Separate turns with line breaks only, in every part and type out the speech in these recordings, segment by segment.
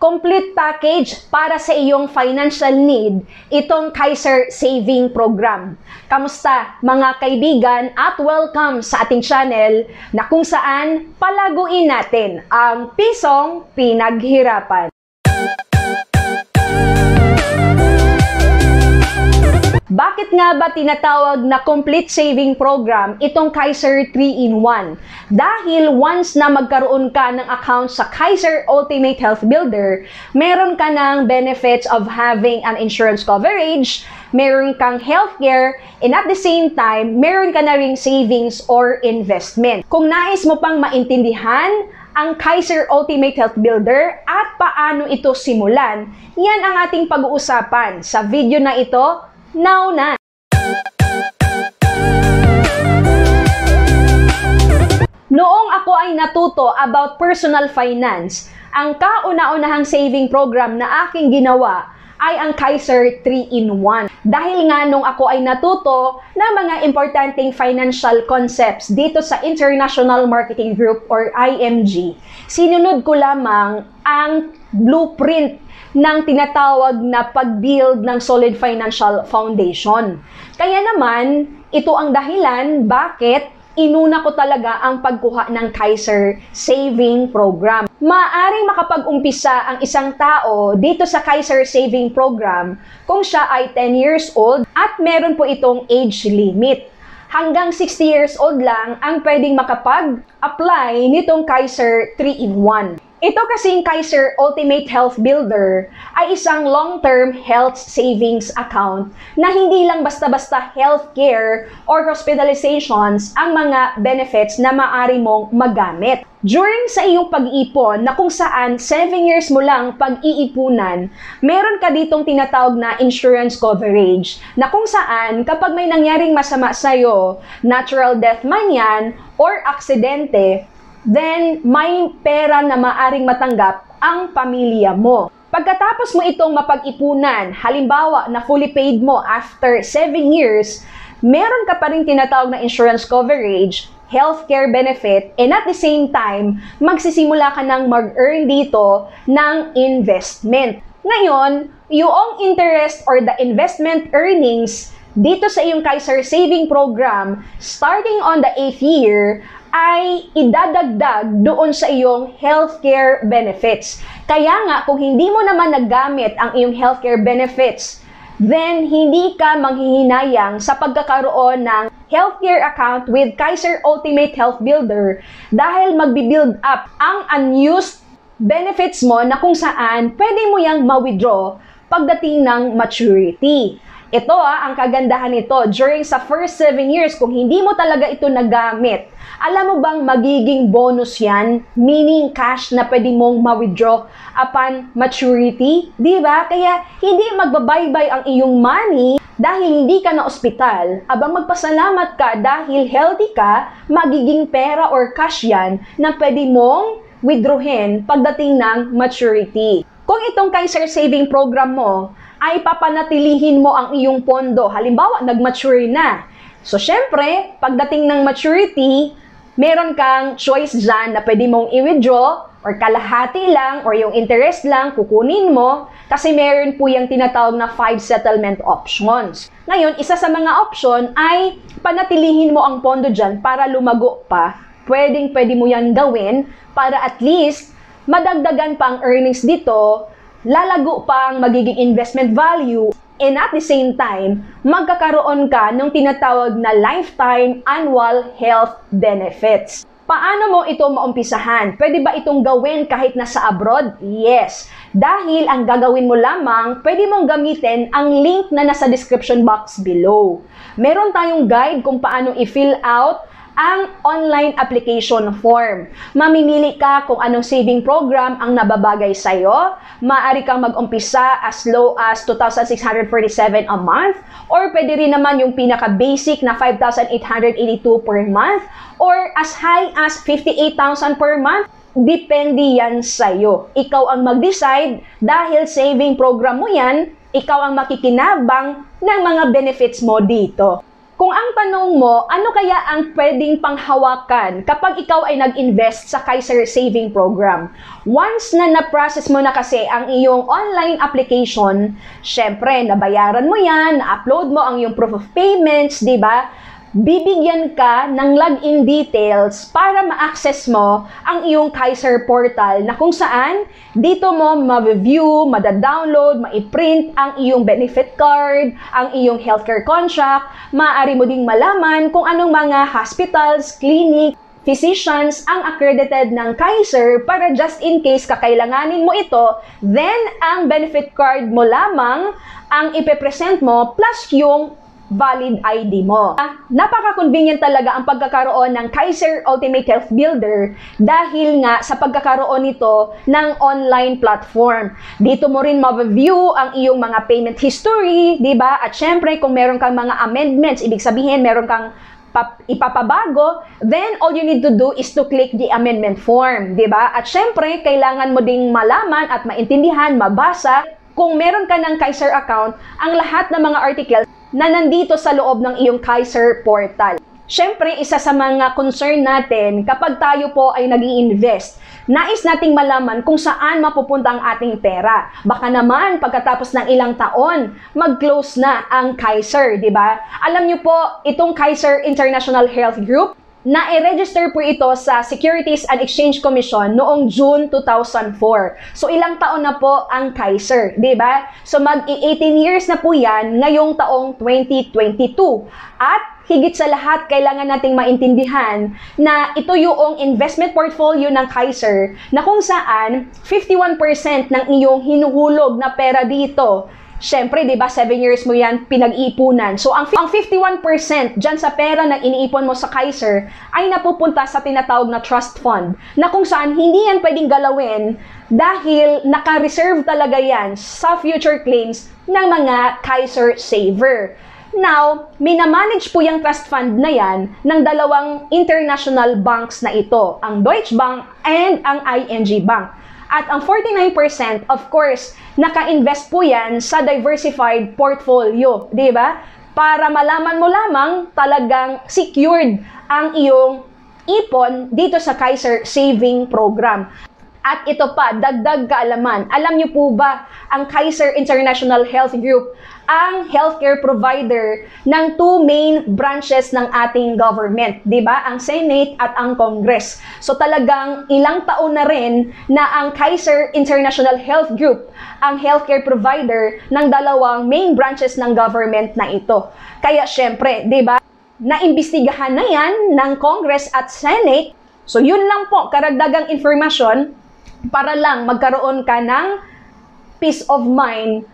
complete package para sa iyong financial need itong Kaiser Saving Program. Kamusta mga kaibigan at welcome sa ating channel na kung saan palaguin natin ang pisong pinaghirapan. Bakit nga ba tinatawag na complete saving program itong Kaiser 3-in-1? Dahil once na magkaroon ka ng account sa Kaiser Ultimate Health Builder, meron ka ng benefits of having an insurance coverage, meron kang healthcare, and at the same time, meron ka na ring savings or investment. Kung nais mo pang maintindihan ang Kaiser Ultimate Health Builder at paano ito simulan, yan ang ating pag-uusapan sa video na ito. Now na! Noong ako ay natuto about personal finance, ang kauna-unahang saving program na aking ginawa ay ang Kaiser 3-in-1. Dahil nga nung ako ay natuto ng mga importanteng financial concepts dito sa International Marketing Group or IMG, sinunod ko lamang ang blueprint ng tinatawag na pag-build ng solid financial foundation. Kaya naman, ito ang dahilan bakit inuna ko talaga ang pagkuha ng Kaiser Saving Program. Maaring makapag-umpisa ang isang tao dito sa Kaiser Saving Program kung siya ay 10 years old at meron po itong age limit. Hanggang 60 years old lang ang pwedeng makapag-apply nitong Kaiser 3-in-1. Ito kasing Kaiser Ultimate Health Builder ay isang long-term health savings account na hindi lang basta-basta healthcare or hospitalizations ang mga benefits na maaari mong magamit. During sa iyong pag-iipon na kung saan 7 years mo lang pag-iipunan, meron ka ditong tinatawag na insurance coverage na kung saan kapag may nangyaring masama sa'yo, natural death man yan or aksidente, then may pera na maaring matanggap ang pamilya mo. Pagkatapos mo itong mapag-ipunan, halimbawa na fully paid mo after 7 years, meron ka pa rin tinatawag na insurance coverage, healthcare benefit, and at the same time, magsisimula ka ng mag-earn dito ng investment. Ngayon, yung interest or the investment earnings dito sa iyong Kaiser Saving Program, starting on the 8th year, ay idadagdag doon sa iyong healthcare benefits. Kaya nga, kung hindi mo naman nagamit ang iyong healthcare benefits, then hindi ka manghihinayang sa pagkakaroon ng healthcare account with Kaiser Ultimate Health Builder dahil magbi-build up ang unused benefits mo na kung saan pwede mo yang ma-withdraw pagdating ng maturity. Ito ang kagandahan nito. During sa first 7 years, kung hindi mo talaga ito nagamit, alam mo bang magiging bonus yan? Meaning cash na pwede mong ma-withdraw upon maturity? Diba? Kaya hindi magbabaybay ang iyong money dahil hindi ka na ospital. Abang magpasalamat ka dahil healthy ka, magiging pera or cash yan na pwede mong withdrawin pagdating ng maturity. Kung itong Kaiser Saving Program mo, ay papanatilihin mo ang iyong pondo. Halimbawa, nag-mature na. So, syempre, pagdating ng maturity, meron kang choice dyan na pwede mong i-withdraw or kalahati lang or yung interest lang, kukunin mo kasi meron po yung tinatawag na 5 settlement options. Ngayon, isa sa mga option ay panatilihin mo ang pondo dyan para lumago pa. Pwede mo yan gawin para at least madagdagan pa ang earnings dito, lalago pa ang magiging investment value, and at the same time, magkakaroon ka ng tinatawag na lifetime annual health benefits. Paano mo ito maumpisahan? Pwede ba itong gawin kahit nasa abroad? Yes. Dahil ang gagawin mo lamang, pwede mong gamitin ang link na nasa description box below. Meron tayong guide kung paano i-fill out ang online application form. Mamimili ka kung anong saving program ang nababagay sa'yo. Maaari kang mag-umpisa as low as 2,647 a month or pwede rin naman yung pinaka-basic na 5,882 per month or as high as 58,000 per month. Depende yan sa'yo. Ikaw ang mag-decide dahil saving program mo yan, ikaw ang makikinabang ng mga benefits mo dito. Kung ang tanong mo, ano kaya ang pwedeng panghawakan kapag ikaw ay nag-invest sa Kaiser Saving Program? Once na na-process mo na kasi ang iyong online application, syempre, nabayaran mo yan, na-upload mo ang iyong proof of payments, di ba? Bibigyan ka ng login details para ma-access mo ang iyong Kaiser portal na kung saan dito mo ma-view, mada-download, ma-print ang iyong benefit card, ang iyong healthcare contract, maaari mo ding malaman kung anong mga hospitals, clinic, physicians ang accredited ng Kaiser para just in case kakailanganin mo ito, then ang benefit card mo lamang ang ipepresent mo plus yung valid ID mo. Napaka-convenient talaga ang pagkakaroon ng Kaiser Ultimate Health Builder dahil nga sa pagkakaroon nito ng online platform. Dito mo rin ma-view ang iyong mga payment history, di ba? At syempre, kung meron kang mga amendments, ibig sabihin meron kang ipapabago, then all you need to do is to click the amendment form, di ba? At syempre, kailangan mo ding malaman at maintindihan, mabasa, kung meron ka ng Kaiser account, ang lahat ng mga articles na nandito sa loob ng iyong Kaiser portal. Siyempre, isa sa mga concern natin kapag tayo po ay nag-i-invest, nais nating malaman kung saan mapupunta ang ating pera. Baka naman, pagkatapos ng ilang taon, mag-close na ang Kaiser, di ba? Alam niyo po, itong Kaiser International Health Group, na-register po ito sa Securities and Exchange Commission noong June 2004. So, ilang taon na po ang Kaiser, di ba? So, mag-18 years na po yan ngayong taong 2022. At higit sa lahat, kailangan nating maintindihan na ito yung investment portfolio ng Kaiser na kung saan 51% ng iyong hinuhulog na pera dito, syempre, di ba, 7 years mo yan pinag-iipunan. So, ang 51% dyan sa pera na iniipon mo sa Kaiser ay napupunta sa tinatawag na trust fund na kung saan hindi yan pwedeng galawin dahil naka-reserve talaga yan sa future claims ng mga Kaiser saver. Now, minamanage po yung trust fund na yan ng dalawang international banks na ito, ang Deutsche Bank and ang ING Bank. At ang 49%, of course, naka-invest po yan sa diversified portfolio, di ba? Para malaman mo lamang talagang secured ang iyong ipon dito sa Kaiser Saving Program. At ito pa, dagdag kaalaman. Alam niyo po ba, ang Kaiser International Health Group, ang healthcare provider ng two main branches ng ating government, di ba? Ang Senate at ang Congress. So talagang ilang taon na rin na ang Kaiser International Health Group, ang healthcare provider ng dalawang main branches ng government na ito. Kaya syempre, di ba, naimbestigahan na yan ng Congress at Senate. So yun lang po, karagdagang informasyon para lang magkaroon ka ng peace of mind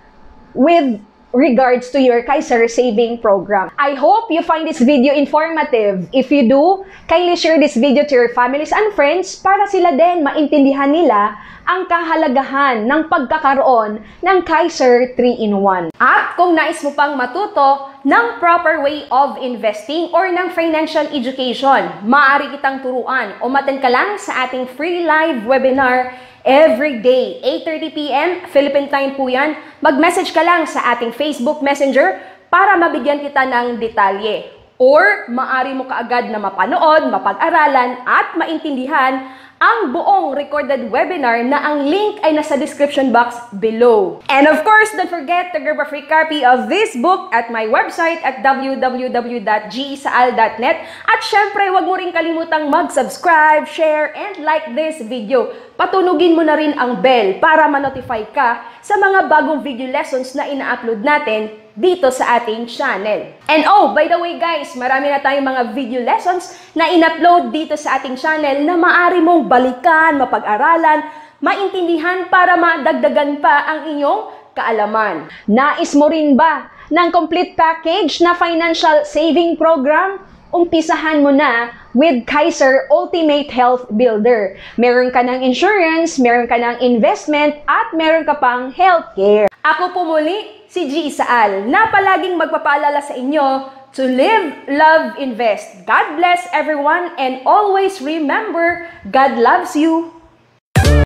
with regards to your Kaiser Saving Program. I hope you find this video informative. If you do, kindly share this video to your families and friends para sila din maintindihan nila ang kahalagahan ng pagkakaroon ng Kaiser 3-in-1. At kung nais mo pang matuto ng proper way of investing or ng financial education, maaari kitang turuan o maten ka lang sa ating free live webinar every day, 8:30 PM, Philippine time po yan. Mag-message ka lang sa ating Facebook Messenger para mabigyan kita ng detalye. Or maaari mo kaagad na mapanood, mapag-aralan at maintindihan ang buong recorded webinar na ang link ay nasa description box below. And of course, don't forget to grab a free copy of this book at my website at www.gesaal.net. At syempre, huwag mo rin kalimutang mag-subscribe, share, and like this video. Patunugin mo na rin ang bell para ma-notify ka sa mga bagong video lessons na ina-upload natin dito sa ating channel. And oh, by the way guys, marami na tayong mga video lessons na in-upload dito sa ating channel na maaari mong balikan, mapag-aralan, maintindihan para madagdagan pa ang inyong kaalaman. Nais mo rin ba ng complete package na financial saving program? Umpisahan mo na with Kaiser Ultimate Health Builder. Meron ka ng insurance, meron ka ng investment, at meron ka pang healthcare. Ako po muli, si G. Saal, na palaging magpapaalala sa inyo to live, love, invest. God bless everyone and always remember, God loves you.